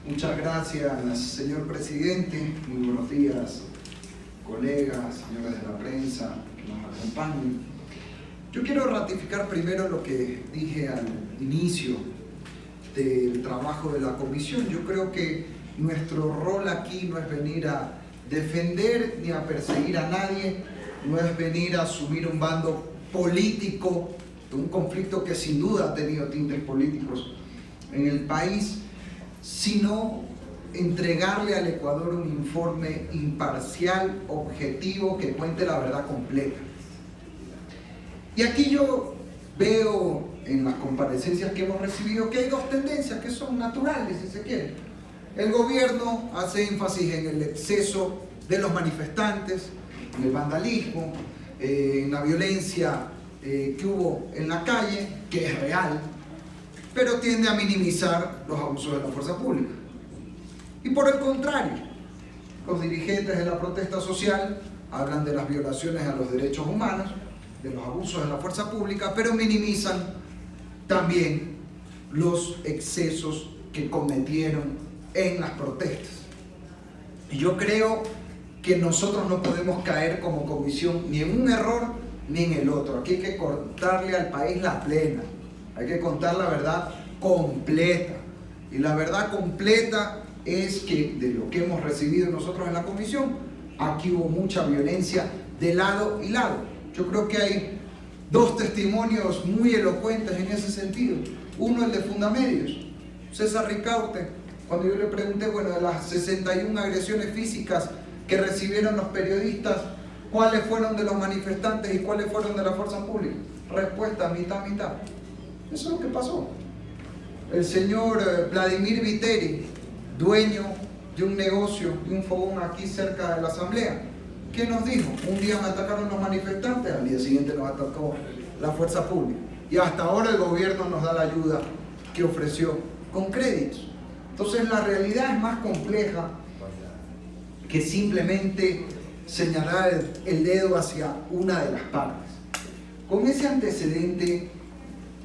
Muchas gracias, señor presidente. Muy buenos días, colegas, señores de la prensa que nos acompañan. Yo quiero ratificar primero lo que dije al inicio del trabajo de la comisión. Yo creo que nuestro rol aquí no es venir a defender ni a perseguir a nadie, no es venir a asumir un bando político de un conflicto que sin duda ha tenido tintes políticos en el país, sino entregarle al Ecuador un informe imparcial, objetivo, que cuente la verdad completa. Y aquí yo veo en las comparecencias que hemos recibido que hay dos tendencias que son naturales, si se quiere. El gobierno hace énfasis en el exceso de los manifestantes, en el vandalismo, en la violencia que hubo en la calle, que es real, pero tiende a minimizar los abusos de la fuerza pública. Y por el contrario, los dirigentes de la protesta social hablan de las violaciones a los derechos humanos, de los abusos de la fuerza pública, pero minimizan también los excesos que cometieron en las protestas. Y yo creo que nosotros no podemos caer como comisión ni en un error ni en el otro. Aquí hay que contarle al país la plena, hay que contar la verdad completa. Y la verdad completa es que de lo que hemos recibido nosotros en la comisión, aquí hubo mucha violencia de lado y lado. Yo creo que hay dos testimonios muy elocuentes en ese sentido. Uno, el de Fundamedios, César Ricaurte, cuando yo le pregunté, bueno, de las 61 agresiones físicas que recibieron los periodistas, ¿cuáles fueron de los manifestantes y cuáles fueron de la fuerza pública? Respuesta, mitad, mitad. Eso es lo que pasó. El señor Vladimir Viteri, dueño de un negocio, de un fogón aquí cerca de la asamblea, ¿qué nos dijo? Un día me atacaron los manifestantes, al día siguiente nos atacó la fuerza pública. Y hasta ahora el gobierno nos da la ayuda que ofreció con créditos. Entonces la realidad es más compleja que simplemente señalar el dedo hacia una de las partes. Con ese antecedente,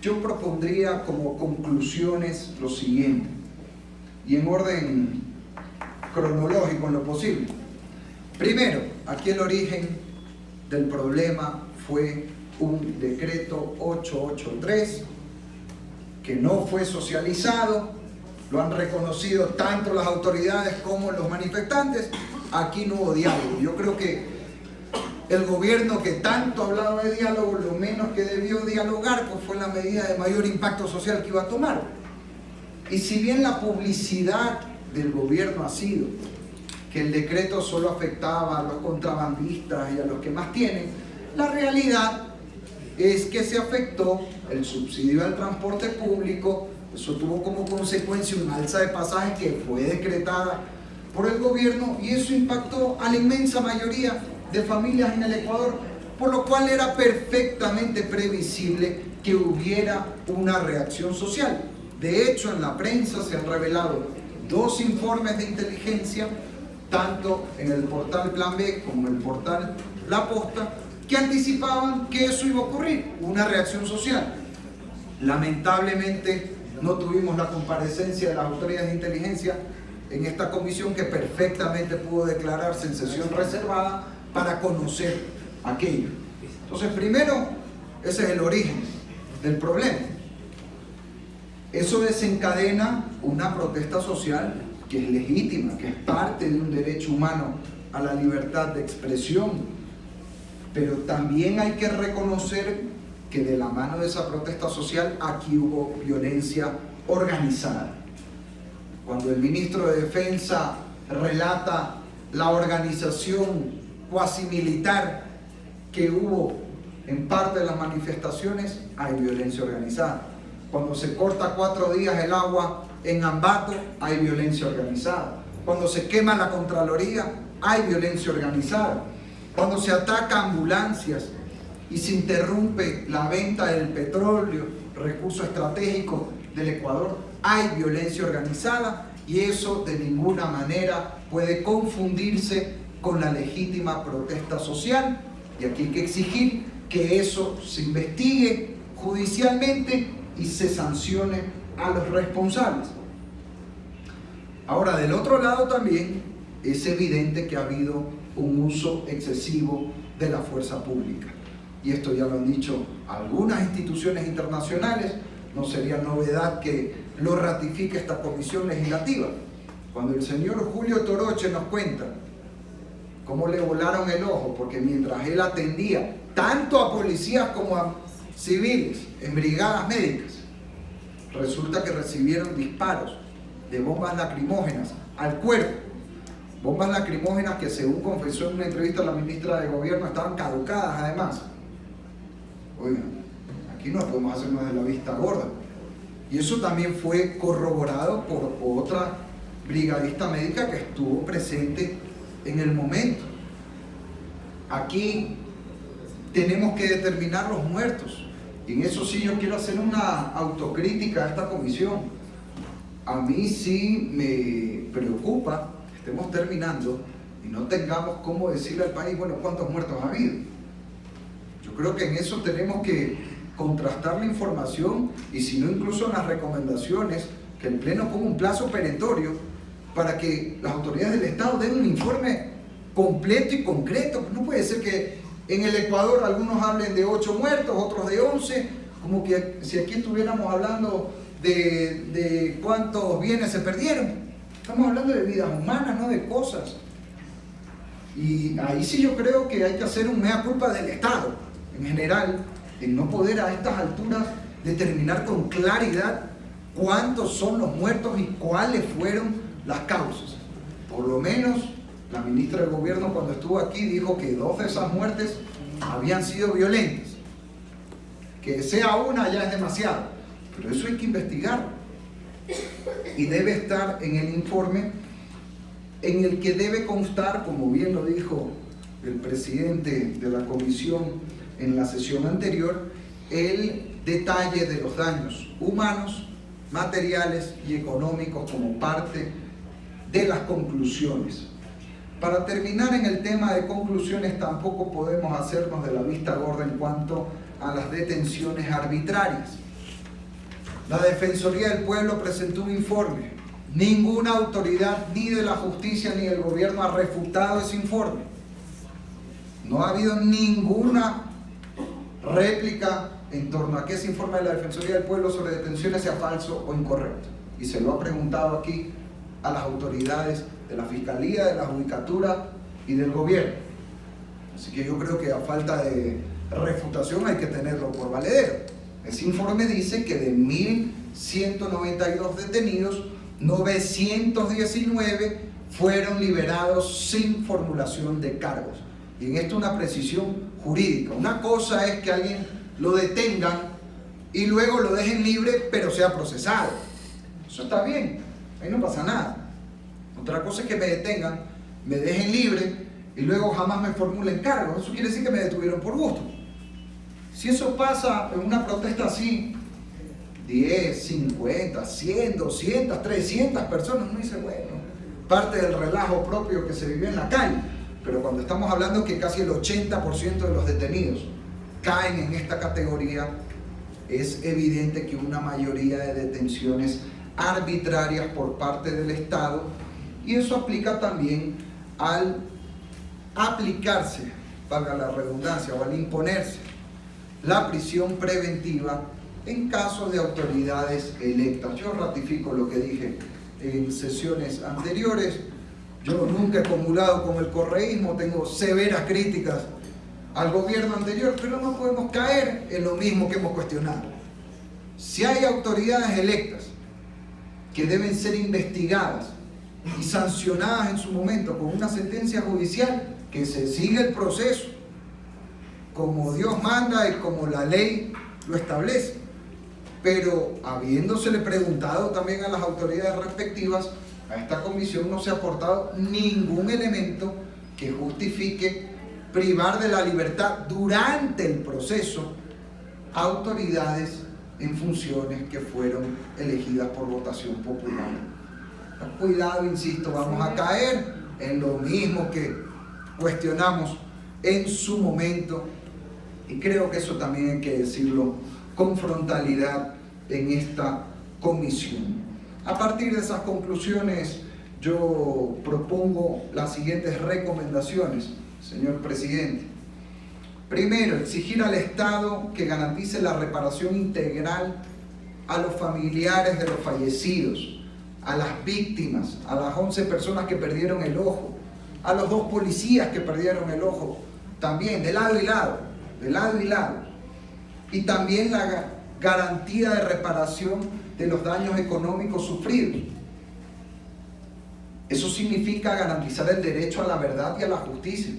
yo propondría como conclusiones lo siguiente, y en orden cronológico en lo posible. Primero, aquí el origen del problema fue un decreto 883 que no fue socializado, lo han reconocido tanto las autoridades como los manifestantes. Aquí no hubo diálogo. Yo creo que el gobierno, que tanto hablaba de diálogo, lo menos que debió dialogar pues fue la medida de mayor impacto social que iba a tomar. Y si bien la publicidad del gobierno ha sido que el decreto solo afectaba a los contrabandistas y a los que más tienen, la realidad es que se afectó el subsidio al transporte público. Eso tuvo como consecuencia una alza de pasajes que fue decretada por el gobierno, y eso impactó a la inmensa mayoría de familias en el Ecuador, por lo cual era perfectamente previsible que hubiera una reacción social. De hecho, en la prensa se han revelado dos informes de inteligencia, tanto en el portal Plan B como en el portal La Posta, que anticipaban que eso iba a ocurrir, una reacción social. Lamentablemente no tuvimos la comparecencia de las autoridades de inteligencia en esta comisión, que perfectamente pudo declararse en sesión reservada para conocer aquello. Entonces, primero, ese es el origen del problema. Eso desencadena una protesta social que es legítima, que es parte de un derecho humano a la libertad de expresión, pero también hay que reconocer que de la mano de esa protesta social aquí hubo violencia organizada. Cuando el ministro de Defensa relata la organización cuasi militar que hubo en parte de las manifestaciones, hay violencia organizada. Cuando se corta 4 días el agua en Ambato, hay violencia organizada. Cuando se quema la Contraloría, hay violencia organizada. Cuando se ataca ambulancias y se interrumpe la venta del petróleo, recurso estratégico del Ecuador, hay violencia organizada, y eso de ninguna manera puede confundirse con la legítima protesta social. Y aquí hay que exigir que eso se investigue judicialmente y se sancione a los responsables. Ahora, del otro lado también es evidente que ha habido un uso excesivo de la fuerza pública. Y esto ya lo han dicho algunas instituciones internacionales, no sería novedad que lo ratifique esta comisión legislativa. Cuando el señor Julio Toroche nos cuenta cómo le volaron el ojo, porque mientras él atendía tanto a policías como a civiles en brigadas médicas, resulta que recibieron disparos de bombas lacrimógenas al cuerpo. Bombas lacrimógenas que, según confesó en una entrevista a la ministra de Gobierno, estaban caducadas además. Oigan, aquí no podemos hacernos de la vista gorda. Y eso también fue corroborado por otra brigadista médica que estuvo presente en el momento. Aquí tenemos que determinar los muertos. Y en eso sí yo quiero hacer una autocrítica a esta comisión. A mí sí me preocupa que estemos terminando y no tengamos cómo decirle al país, bueno, ¿cuántos muertos ha habido? Yo creo que en eso tenemos que contrastar la información y si no incluso en las recomendaciones, que el Pleno ponga un plazo perentorio para que las autoridades del Estado den un informe completo y concreto. No puede ser que en el Ecuador algunos hablen de 8 muertos, otros de 11, como que si aquí estuviéramos hablando de cuántos bienes se perdieron. Estamos hablando de vidas humanas, no de cosas. Y ahí sí yo creo que hay que hacer un mea culpa del Estado, en general, en no poder a estas alturas determinar con claridad cuántos son los muertos y cuáles fueron las causas. Por lo menos la ministra del Gobierno, cuando estuvo aquí, dijo que 2 de esas muertes habían sido violentas. Que sea una ya es demasiado, pero eso hay que investigarlo. Y debe estar en el informe en el que debe constar, como bien lo dijo el presidente de la comisión en la sesión anterior, el detalle de los daños humanos, materiales y económicos como parte de las conclusiones. Para terminar en el tema de conclusiones, tampoco podemos hacernos de la vista gorda en cuanto a las detenciones arbitrarias. La Defensoría del Pueblo presentó un informe. Ninguna autoridad, ni de la justicia ni del gobierno, ha refutado ese informe. No ha habido ninguna réplica en torno a que ese informe de la Defensoría del Pueblo sobre detenciones sea falso o incorrecto. Y se lo ha preguntado aquí a las autoridades de la Fiscalía, de la Judicatura y del Gobierno. Así que yo creo que a falta de refutación hay que tenerlo por valedero. Ese informe dice que de 1.192 detenidos, 919 fueron liberados sin formulación de cargos. Y en esto una precisión jurídica. Una cosa es que alguien lo detengan y luego lo dejen libre, pero sea procesado. Eso está bien, ahí no pasa nada. Otra cosa es que me detengan, me dejen libre y luego jamás me formulen cargos. Eso quiere decir que me detuvieron por gusto. Si eso pasa en una protesta así, 10, 50, 100, 200, 300 personas, uno dice, bueno, parte del relajo propio que se vive en la calle. Pero cuando estamos hablando que casi el 80% de los detenidos caen en esta categoría, es evidente que una mayoría de detenciones arbitrarias por parte del Estado, y eso aplica también al aplicarse, valga la redundancia, o al imponerse la prisión preventiva en casos de autoridades electas. Yo ratifico lo que dije en sesiones anteriores. Yo nunca he comulgado con el correísmo, tengo severas críticas al gobierno anterior, pero no podemos caer en lo mismo que hemos cuestionado. Si hay autoridades electas que deben ser investigadas y sancionadas en su momento con una sentencia judicial, que se siga el proceso como Dios manda y como la ley lo establece. Pero habiéndosele preguntado también a las autoridades respectivas, a esta comisión no se ha aportado ningún elemento que justifique privar de la libertad durante el proceso a autoridades en funciones que fueron elegidas por votación popular. Cuidado, insisto, vamos a caer en lo mismo que cuestionamos en su momento, y creo que eso también hay que decirlo con frontalidad en esta comisión. A partir de esas conclusiones, yo propongo las siguientes recomendaciones, señor presidente. Primero, exigir al Estado que garantice la reparación integral a los familiares de los fallecidos, a las víctimas, a las 11 personas que perdieron el ojo, a los 2 policías que perdieron el ojo, también de lado y lado, de lado y lado. Y también la garantía de reparación de los daños económicos sufridos. Eso significa garantizar el derecho a la verdad y a la justicia,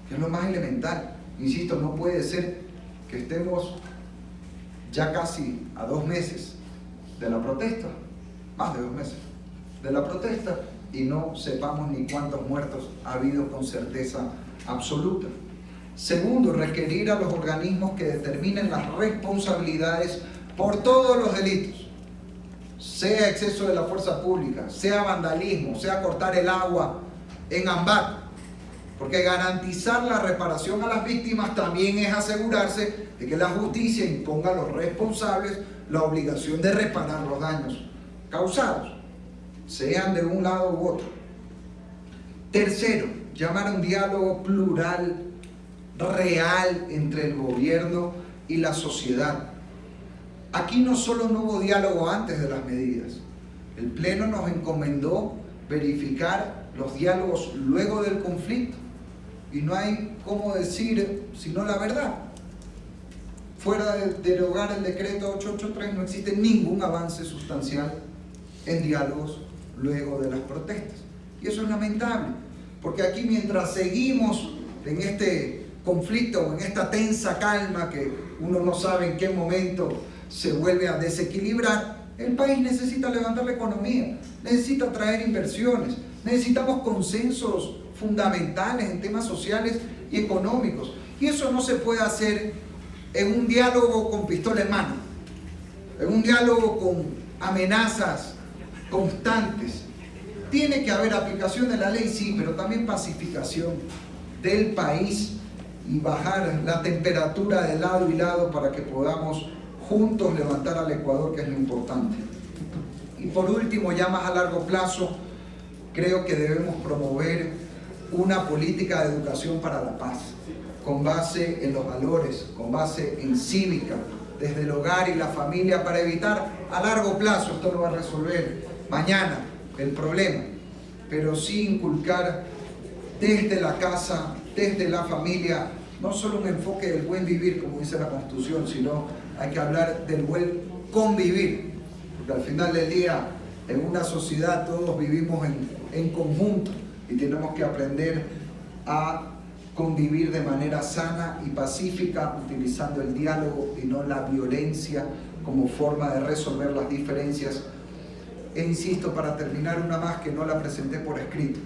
que es lo más elemental. Insisto, no puede ser que estemos ya casi a 2 meses de la protesta, más de 2 meses de la protesta, y no sepamos ni cuántos muertos ha habido con certeza absoluta. Segundo, requerir a los organismos que determinen las responsabilidades por todos los delitos, sea exceso de la fuerza pública, sea vandalismo, sea cortar el agua en Ambato, porque garantizar la reparación a las víctimas también es asegurarse de que la justicia imponga a los responsables la obligación de reparar los daños causados, sean de un lado u otro. Tercero, llamar a un diálogo plural, real entre el gobierno y la sociedad. Aquí no solo no hubo diálogo antes de las medidas, el Pleno nos encomendó verificar los diálogos luego del conflicto, y no hay cómo decir sino la verdad. Fuera de derogar el decreto 883 no existe ningún avance sustancial en diálogos luego de las protestas, y eso es lamentable, porque aquí mientras seguimos en este conflicto o en esta tensa calma que uno no sabe en qué momento se vuelve a desequilibrar, el país necesita levantar la economía, necesita traer inversiones, necesitamos consensos fundamentales en temas sociales y económicos, y eso no se puede hacer en un diálogo con pistola en mano, en un diálogo con amenazas constantes. Tiene que haber aplicación de la ley, sí, pero también pacificación del país y bajar la temperatura de lado y lado para que podamos juntos levantar al Ecuador, que es lo importante. Y por último, ya más a largo plazo, creo que debemos promover una política de educación para la paz, con base en los valores, con base en cívica, desde el hogar y la familia, para evitar a largo plazo, esto no va a resolver mañana el problema, pero sí inculcar desde la casa, desde la familia, no solo un enfoque del buen vivir, como dice la Constitución, sino hay que hablar del buen convivir, porque al final del día, en una sociedad todos vivimos en conjunto y tenemos que aprender a convivir de manera sana y pacífica, utilizando el diálogo y no la violencia como forma de resolver las diferencias. E insisto, para terminar, una más que no la presenté por escrito: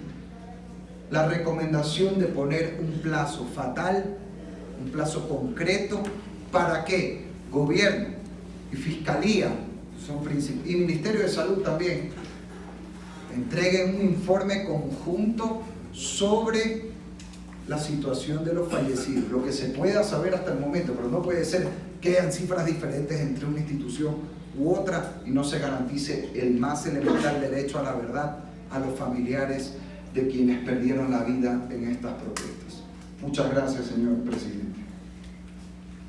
la recomendación de poner un plazo fatal, un plazo concreto, para que gobierno y fiscalía y Ministerio de Salud también entreguen un informe conjunto sobre la situación de los fallecidos, lo que se pueda saber hasta el momento, pero no puede ser que hayan cifras diferentes entre una institución u otra y no se garantice el más elemental derecho a la verdad a los familiares de quienes perdieron la vida en estas protestas. Muchas gracias, señor presidente.